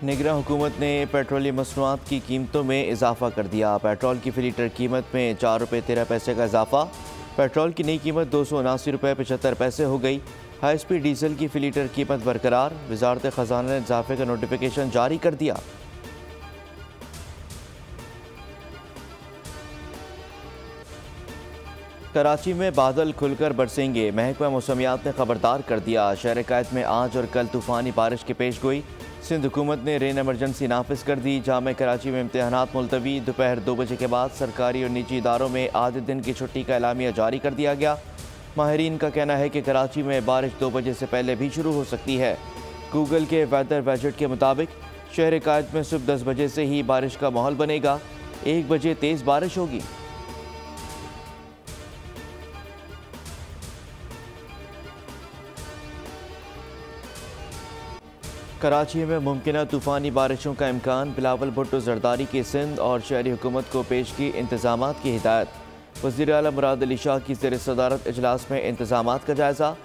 निगरान हुकूमत ने पेट्रोलियम मसनूआत की कीमतों में इजाफा कर दिया। पेट्रोल की फी लीटर कीमत में 4 रुपये 13 पैसे का इजाफा। पेट्रोल की नई कीमत 279 रुपये 75 पैसे हो गई। हाई स्पीड डीजल की फी लीटर कीमत बरकरार। वजारत खजाना ने इजाफे का नोटिफिकेशन जारी कर दिया। कराची में बादल खुलकर बरसेंगे, महकमा मौसमियात ने खबरदार कर दिया। शहर कायद में आज और कल तूफानी बारिश की पेश गोई। सिंध हुकूमत ने रेन एमरजेंसी नाफिज कर दी। जामे कराची में इम्तहानात मुलतवी। दोपहर 2 बजे के बाद सरकारी और निजी इदारों में आधे दिन की छुट्टी का एलामिया जारी कर दिया गया। माहिरीन का कहना है कि कराची में बारिश 2 बजे से पहले भी शुरू हो सकती है। गूगल के वेदर वैजेट के मुताबिक शहर कायद में सुबह 10 बजे से ही बारिश का माहौल बनेगा। 1 बजे तेज़ बारिश होगी। कराची में मुमकिन तूफ़ानी बारिशों का इम्कान। बिलावल भुट्टो जरदारी की सिंध और शहरी हुकूमत को पेशगी इंतजामात की हिदायत। वज़ीर आला मुराद अली शाह की ज़ेर सदारत इजलास में इंतजामात का जायज़ा।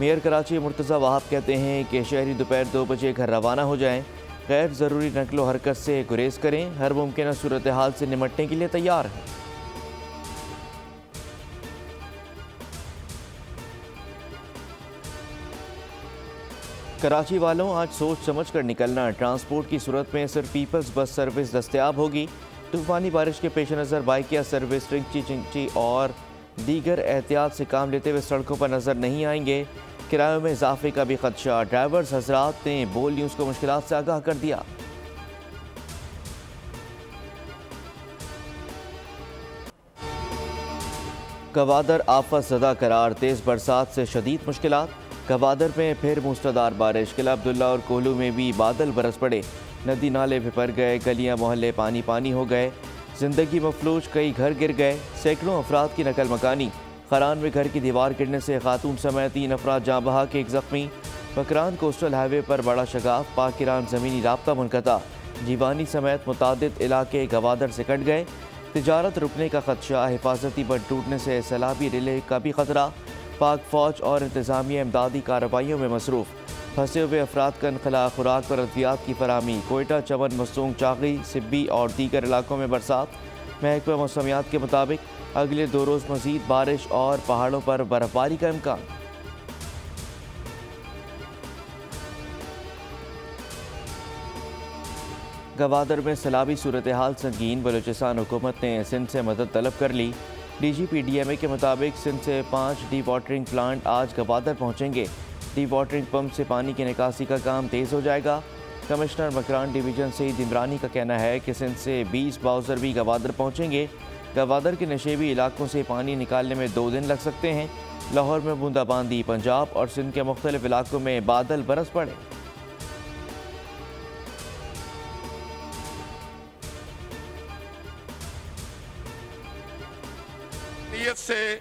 मेयर कराची मुर्तज़ा वहाब कहते हैं कि शहरी दोपहर 2 बजे घर रवाना हो जाएँ। गैर ज़रूरी नकलो हरकत से गुरेज करें। हर मुमकिन सूरत हाल से निमटने के लिए तैयार हैं। कराची वालों, आज सोच समझ कर निकलना। ट्रांसपोर्ट की सूरत में सिर्फ पीपल्स बस सर्विस दस्तयाब होगी। तूफ़ानी बारिश के पेश नज़र बाइकिया सर्विस, रिंची चिंची और दीगर एहतियात से काम लेते हुए सड़कों पर नज़र नहीं आएंगे। किरायों में इजाफे का भी खदशा। ड्राइवर्स हजरात ने बोल न्यूज़ को मुश्किलात से आगाह कर दिया। गवादर आफत ज़दा करार। तेज़ बरसात से शदीद मुश्किलात। गवादर में फिर मूसलाधार बारिश। किला अब्दुल्ला और कोहलू में भी बादल बरस पड़े। नदी नाले बिपर गए। गलियां मोहल्ले पानी पानी हो गए। जिंदगी मफलूज, कई घर गिर गए। सैकड़ों अफराद की नकल मकानी। खरान में घर की दीवार गिरने से खातून समेत 3 अफराद जाँ बहक, 1 जख्मी। बकरान कोस्टल हाईवे पर बड़ा शगाफ। पाक ईरान ज़मीनी राब्ता मुनक़ता। जीवानी समेत मुतादिद इलाके गवादर से कट गए। तिजारत रुकने का खदशा। हिफाजती बंद टूटने से सैलाबी रिले का भी खतरा। पाक फौज और इंतजामिया इमदादी कार्रवाइयों में मसरूफ़। फंसे हुए अफराद का इनखला। खुराक और अद्वियात की फराहमी। कोयटा, चमन, मसूंग, चागी, सिब्बी और दीगर इलाकों में बरसात। महकमा मौसमियात के मुताबिक अगले 2 रोज़ मज़ीद बारिश और पहाड़ों पर बर्फबारी का इम्कान। गवादर में सैलाबी सूरत हाल संगीन। बलूचिस्तान हुकूमत ने सिंध से मदद तलब कर ली। DGPDMA के मुताबिक सिंध से 5 डी वाटरिंग प्लांट आज गवादर पहुँचेंगे। डी वाटरिंग पंप से पानी की निकासी का काम तेज़ हो जाएगा। कमिश्नर मकरान डिवीज़न सईद इमरानी का कहना है कि सिंध से 20 बाउज़र भी गवादर पहुँचेंगे। गवादर के नशेबी इलाकों से पानी निकालने में 2 दिन लग सकते हैं। लाहौर में बूंदाबांदी। पंजाब और सिंध के मुख्तलिफ इलाकों में बादल बरस पड़े। से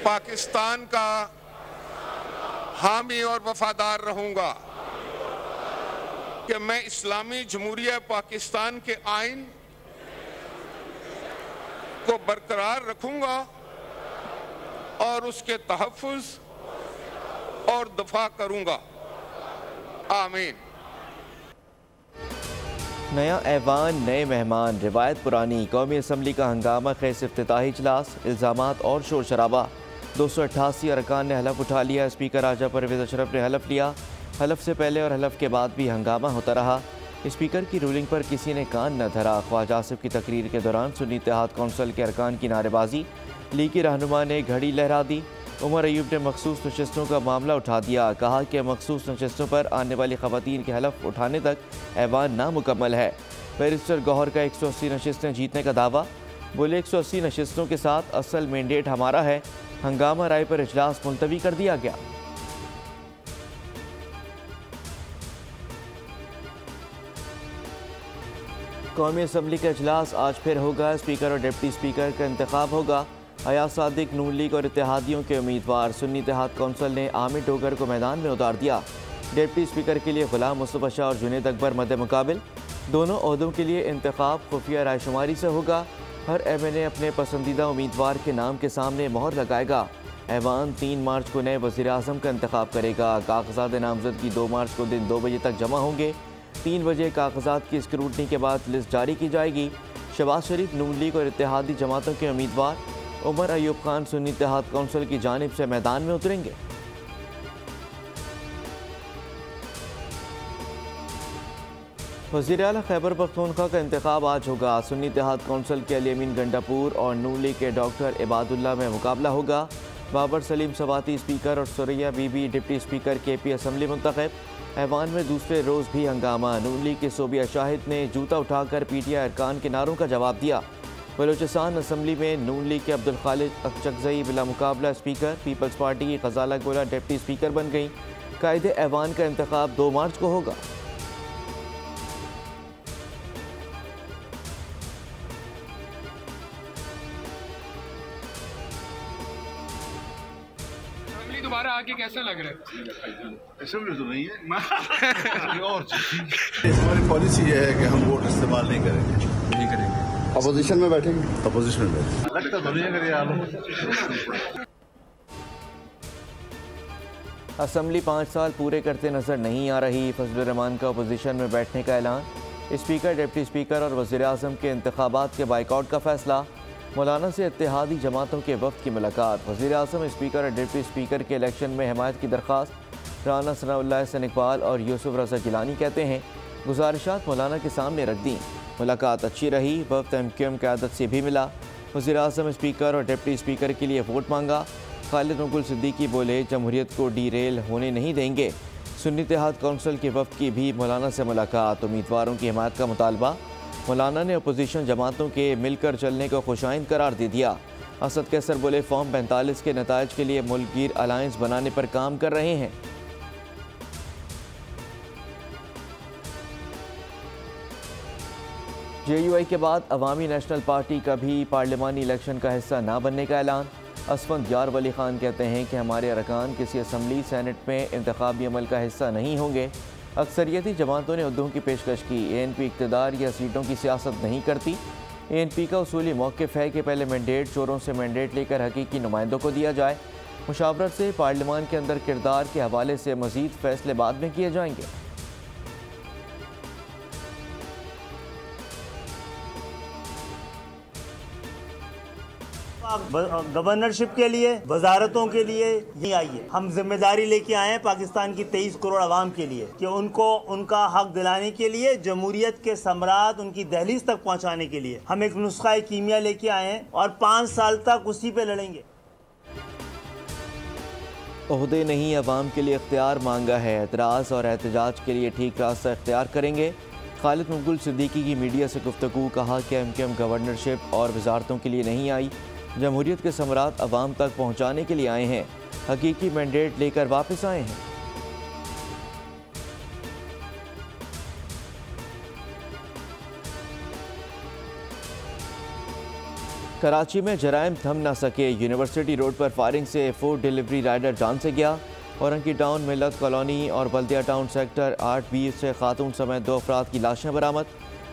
पाकिस्तान का हामी और वफादार रहूंगा कि मैं इस्लामी जमहूरिया पाकिस्तान के आइन को बरकरार रखूंगा और उसके तहफ़्फ़ुज़ और दफा करूंगा। आमीन। नया ऐवान, नए मेहमान, रिवायत पुरानी। कौमी असम्बली का हंगामा खेज़ इफ्तिताही इजलास। इल्ज़ामात और शोर शराबा। 288 अरकान ने हलफ उठा लिया। स्पीकर राजा परवेज़ अशरफ ने हलफ लिया। हलफ से पहले और हलफ के बाद भी हंगामा होता रहा। स्पीकर की रूलिंग पर किसी ने कान न धरा। ख्वाजा आसिफ की तकरीर के दौरान सुन्नी इत्तेहाद कौंसिल के अरकान की नारेबाजी। लीगी रहनुमा ने घड़ी लहरा दी। उमर अयूब ने मखसूस नशस्तों का मामला उठा दिया। कहा कि मखसूस नशस्तों पर आने वाली ख़वातीन के हलफ उठाने तक ऐवान नामुकम्मल है। बैरिस्टर गौहर का 180 नशस्तें जीतने का दावा। बोले 180 नशस्तों के साथ असल मैंडेट हमारा है। हंगामा राय पर इजलास मुलतवी कर दिया गया। कौमी असम्बली का इजलास आज फिर होगा। स्पीकर और डिप्टी स्पीकर का इंतखाब होगा। हयात सादिक नून लीग और इत्तेहादियों के उम्मीदवार। सुन्नी इत्तेहाद कौंसिल ने आमिर डोगर को मैदान में उतार दिया। डिप्टी स्पीकर के लिए गुलाम मुस्तफ़ा शाह और जुनैद अकबर मद्द मुकाबिल। दोनों ओहदों के लिए इंतखाब खुफिया रायशुमारी से होगा। हर MNA अपने पसंदीदा उम्मीदवार के नाम के सामने मोहर लगाएगा। ऐवान 3 मार्च को नए वज़ीर आज़म का इंतखाब करेगा। कागजात नामजदगी 2 मार्च को दिन 2 बजे तक जमा होंगे। 3 बजे कागजात की स्क्रूटनी के बाद लिस्ट जारी की जाएगी। शहबाज शरीफ नून लीग और इत्तेहादी जमातों के उम्मीदवार। उमर अयूब खान सुन्नी इत्तेहाद कौंसिल की जानिब से मैदान में उतरेंगे। वज़ीर आला खैबर पख्तूनख्वा का इंतखाब आज होगा। सुन्नी इत्तेहाद कौंसिल के अली अमीन गंडापुर और नून लीग के डॉक्टर इबादुल्लाह में मुकाबला होगा। बाबर सलीम सवाती स्पीकर और सुरैया बीबी डिप्टी स्पीकर KP असम्बली मुंतखब। ऐवान में दूसरे रोज़ भी हंगामा। नून लीग के सोबिया शाहिद ने जूता उठाकर PTI अरकान के नारों का जवाब दिया। बलोचिस्तान असम्बली में नून लीग के अब्दुल खालिद अकचकजई बिला मुकाबला स्पीकर, पीपल्स पार्टी की ग़ज़ाला गोला डिप्टी स्पीकर बन गई। कायदे ऐवान का इंतखाब 2 मार्च को होगा। दोबारा आके कैसा लग रहा है? असेंबली तो नहीं है और हमारी पॉलिसी ये है कि हम वोट इस्तेमाल नहीं करेंगे। अपोजिशन में बैठेंगे। अपोजिशन में बैठेंगे। लगता तो नहीं है कि आलम असम्बली 5 साल पूरे करते नजर नहीं आ रही। फजलुर रहमान का अपोजिशन में बैठने का ऐलान। स्पीकर, डिप्टी स्पीकर और वज़ीर आज़म के इंतखाबात के बाइकआउट का फैसला। मौलाना से इत्तेहादी जमातों के वफ्द की मुलाकात। वज़ीर आज़म, स्पीकर और डिप्टी स्पीकर के इलेक्शन में हमायत की दरख्वास्त। राना सनाउल्लाह हसन इकबाल और यूसुफ रज़ा गिलानी कहते हैं गुजारिशात मौलाना के सामने रख दी। मुलाकात अच्छी रही। वफ्द MQM क़यादत से भी मिला। वज़ीर आज़म, स्पीकर और डिप्टी स्पीकर के लिए वोट मांगा। खालिद मकबूल सिद्दीकी बोले जमहूरियत को डीरेल होने नहीं देंगे। सुन्नी इत्तेहाद कौंसिल के वफ्द की भी मौलाना से मुलाकात। उम्मीदवारों की हिमायत का मुतालबा। मौलाना ने अपोजिशन जमातों के मिलकर चलने को खुशाइंद करार दे दिया। असद कैसर बोले फॉर्म 45 के नताइज के लिए मुल्कगीर अलायंस बनाने पर काम कर रहे हैं। JUI के बाद अवामी नेशनल पार्टी का भी पार्लिमानी इलेक्शन का हिस्सा न बनने का ऐलान। असफंद यार वली खान कहते हैं कि हमारे अरकान किसी असम्बली सेनेट में इंतखाबी अमल का हिस्सा नहीं होंगे। अक्सरियती जमातों ने उद्दों की पेशकश की। ANP इक़्तिदार या सीटों की सियासत नहीं करती। ANP का उसूली मौक़िफ़ है कि पहले मैंडेट चोरों से मैंडेट लेकर हकीकी नुमाइंदों को दिया जाए। मुशावरत से पार्लिमान के अंदर किरदार के हवाले से मज़ीद फ़ैसले बाद में किए जाएंगे। गवर्नरशिप के लिए, वजारतों के लिए ही आइए। हम जिम्मेदारी लेके आए हैं पाकिस्तान की 23 करोड़ आवाम के लिए कि उनको उनका हक दिलाने के लिए, जमहूरियत के सम्राट उनकी दहलीज तक पहुंचाने के लिए हम एक नुस्खा कीमिया लेके आए हैं और 5 साल तक उसी पे लड़ेंगे। ओहदे नहीं, अवाम के लिए इख्तियार मांगा है। एतराज़ और एहतजाज के लिए ठीक रास्ता इख्तियार करेंगे। खालिद मकबूल सिद्दीकी की मीडिया से गुफ्तगू। कहा कि MQM गवर्नरशिप और वजारतों के लिए नहीं आई, जमहूरियत के सम्राट अवाम तक पहुँचाने के लिए आए हैं। हकीकी मैंडेट लेकर वापस आए हैं। कराची में जराइम थम ना सके। यूनिवर्सिटी रोड पर फायरिंग से फूड डिलीवरी राइडर जान से गया। औरंगी टाउन, मिल्लत कॉलोनी और बल्दिया टाउन सेक्टर 8B से खातून समेत 2 अफराद की लाशें बरामद।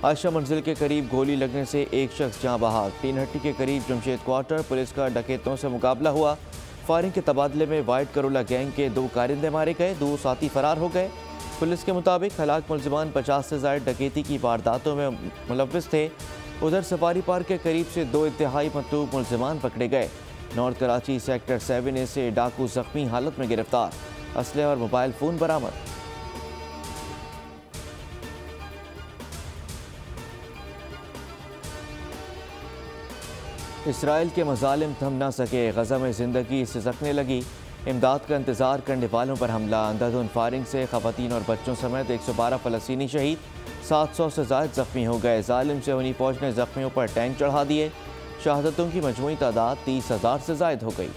आयशा मंजिल के करीब गोली लगने से एक शख्स जाँ बहाक। टीन हट्टी के करीब जमशेद क्वार्टर पुलिस का डकैतों से मुकाबला हुआ। फायरिंग के तबादले में वाइट करोला गैंग के 2 कारिंदे मारे गए, 2 साथी फरार हो गए। पुलिस के मुताबिक हलाक मुलजिमान 50 से ज़ायद डकैती की वारदातों में मुलव्विस थे। उधर सफारी पार्क के करीब से 2 इंतहाई मतलूब मुलजिमान पकड़े गए। नॉर्थ कराची सेक्टर 7A से डाकू जख्मी हालत में गिरफ्तार। असले और मोबाइल फ़ोन बरामद। इसराइल के मज़ालिम थम ना सके। गज़ा में ज़िंदगी सिसकने लगी। इमदाद का इंतज़ार करने वालों पर हमला। अंधाधुंध फायरिंग से ख़वातीन और बच्चों समेत 112 फ़लस्तीनी शहीद, 700 से ज़ायद ज़ख्मी हो गए। ज़ालिम से हुनी फ़ौज ने ज़ख्मियों पर टैंक चढ़ा दिए। शहादतों की मजमूई तादाद 30,000 से ज़ायद हो गई।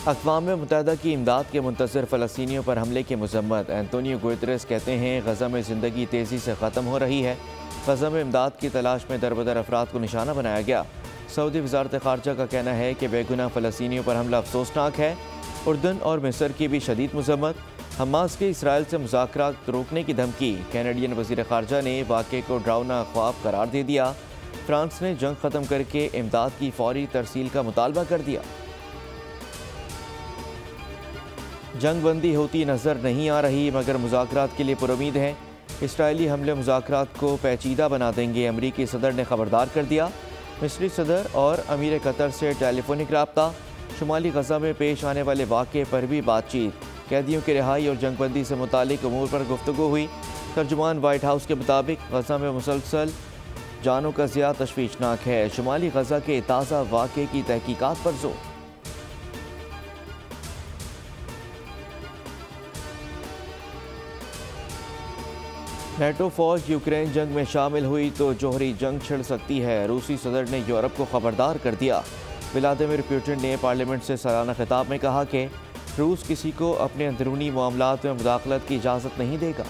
अक़वाम मुत्तहिदा की इमदाद के मुंतज़िर फ़लस्तीनियों पर हमले की मज़म्मत। एंटोनियो गुतेरेस कहते हैं गज़ा में ज़िंदगी तेज़ी से ख़त्म हो रही है। गज़ा में इमदाद की तलाश में दरबदर अफराद को निशाना बनाया गया। सऊदी वज़ारत ख़ारजा का कहना है कि बेगुनाह फ़लस्तीनियों पर हमला अफसोसनाक है। उर्दन और मिस्र की भी शदीद मज़म्मत। हमास के इसराइल से मुज़ाकरात रोकने की धमकी। कैनेडियन वज़ीर ख़ारजा ने वाक़े को डरावना ख्वाब करार दे दिया। फ्रांस ने जंग ख़त्म करके इमदाद की फ़ौरी तरसील का मुतालबा कर दिया। जंग बंदी होती नज़र नहीं आ रही मगर मुज़ाकरात के लिए पुरुमीद हैं। इसराइली हमले मुज़ाकरात को पेचीदा बना देंगे, अमरीकी सदर ने खबरदार कर दिया। मिस्री सदर और अमीर कतर से टेलीफोनिक रब्ता। शुमाली गजा में पेश आने वाले वाक़े पर भी बातचीत। कैदियों की रिहाई और जंगबंदी से मुतालिक उमूर पर गुफ्तगू हुई। तर्जुमान वाइट हाउस के मुताबिक गजा में मुसलसल जानों का ज़िया तशवीशनाक है। शुमाली गजा के ताज़ा वाक़े की तहकीकात पर जोर। नेटो फौज यूक्रेन जंग में शामिल हुई तो जोहरी जंग छिड़ सकती है। रूसी सदर ने यूरोप को खबरदार कर दिया। व्लादिमीर पुतिन ने पार्लियामेंट से सालाना खिताब में कहा कि रूस किसी को अपने अंदरूनी मामलात में मुदाखलत की इजाज़त नहीं देगा।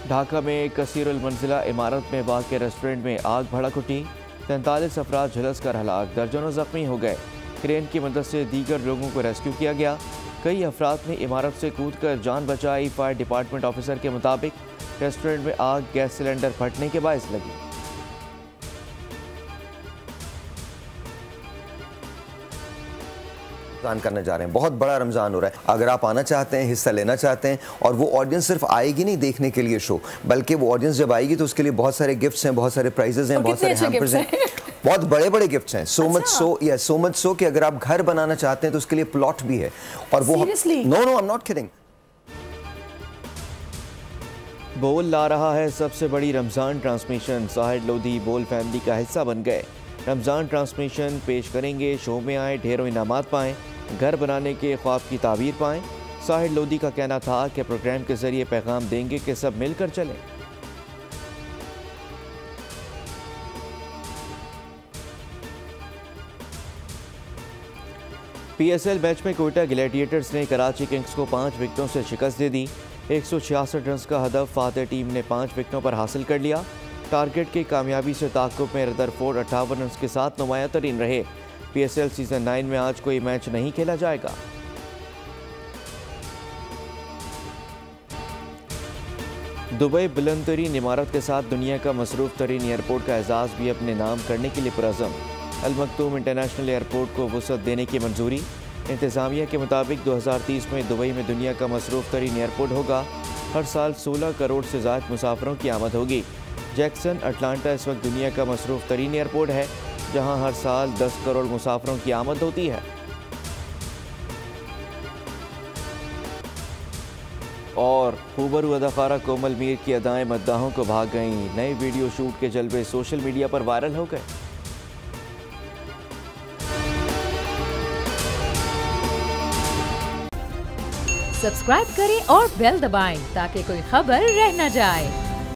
ढाका में कसीरुल मंजिला इमारत में वाक़ रेस्टोरेंट में आग भड़क उठी। 43 अफराद झुलस कर हलाक, दर्जनों जख्मी हो गए। क्रेन की मदद से दीगर लोगों को रेस्क्यू किया गया। कई अफराद ने इमारत से कूदकर जान बचाई। फायर डिपार्टमेंट ऑफिसर के मुताबिक रेस्टोरेंट में आग गैस सिलेंडर फटने के बायस लगी। करने जा रहे हैं, बहुत बड़ा रमज़ान हो रहा है। अगर आप आना चाहते हैं, हिस्सा लेना चाहते हैं, और वो ऑडियंस सिर्फ आएगी नहीं देखने के लिए शो, बल्कि वो ऑडियंस जब आएगी तो उसके लिए बहुत सारे गिफ्ट्स हैं, बहुत सारे प्राइजेस हैं, बहुत सारे हैम्पर्स हैं, बहुत बड़े बड़े गिफ्ट्स हैं। सो मच सो कि अगर आप घर बनाना चाहते हैं तो उसके लिए प्लॉट भी है। और वो no I am not kidding. बोल ला रहा है सबसे बड़ी रमज़ान ट्रांसमिशन। साहिर लोधी बोल फैमिली का हिस्सा बन गए। रमज़ान ट्रांसमिशन पेश करेंगे, शो में आए, ढेरों इनामात पाएँ, घर बनाने के ख्वाब की ताबीर पाएँ। साहिर लोधी का कहना था कि प्रोग्राम के ज़रिए पैगाम देंगे कि सब मिलकर चलें। PSL मैच में कोयटा ग्लैडिएटर्स ने कराची किंग्स को 5 विकेटों से शिकस्त दे दी। 166 रन का हदफ फातेह टीम ने 5 विकेटों पर हासिल कर लिया। टारगेट की कामयाबी से ताक़ुब में रदरफोर्ड 58 रन के साथ नुमाया तरीन रहे। PSL सीज़न 9 में आज कोई मैच नहीं खेला जाएगा। दुबई बुलंद तरीन इमारत के साथ दुनिया का मसरूफ़ तरीन एयरपोर्ट का एजाज़ भी अपने नाम करने के लिए पुरज़्ज़म। अल मखतूम इंटरनेशनल एयरपोर्ट को वुसअत देने की मंजूरी। इंतज़ामिया के मुताबिक 2030 में दुबई में दुनिया का मसरूफ़ तरीन एयरपोर्ट होगा। हर साल 16 करोड़ से ज़ायद मुसाफिरों की आमद होगी। जैक्सन अटलांटा इस वक्त दुनिया का मसरूफ़ तरीन एयरपोर्ट है, जहां हर साल 10 करोड़ मुसाफिरों की आमद होती है। और खूबरू अदाकारा कोमल मीर की अदाएं मद्दाहों को भाग गईं। नए वीडियो शूट के जलवे सोशल मीडिया पर वायरल हो गए। सब्सक्राइब करें और बेल दबाएं ताकि कोई खबर रह न जाए।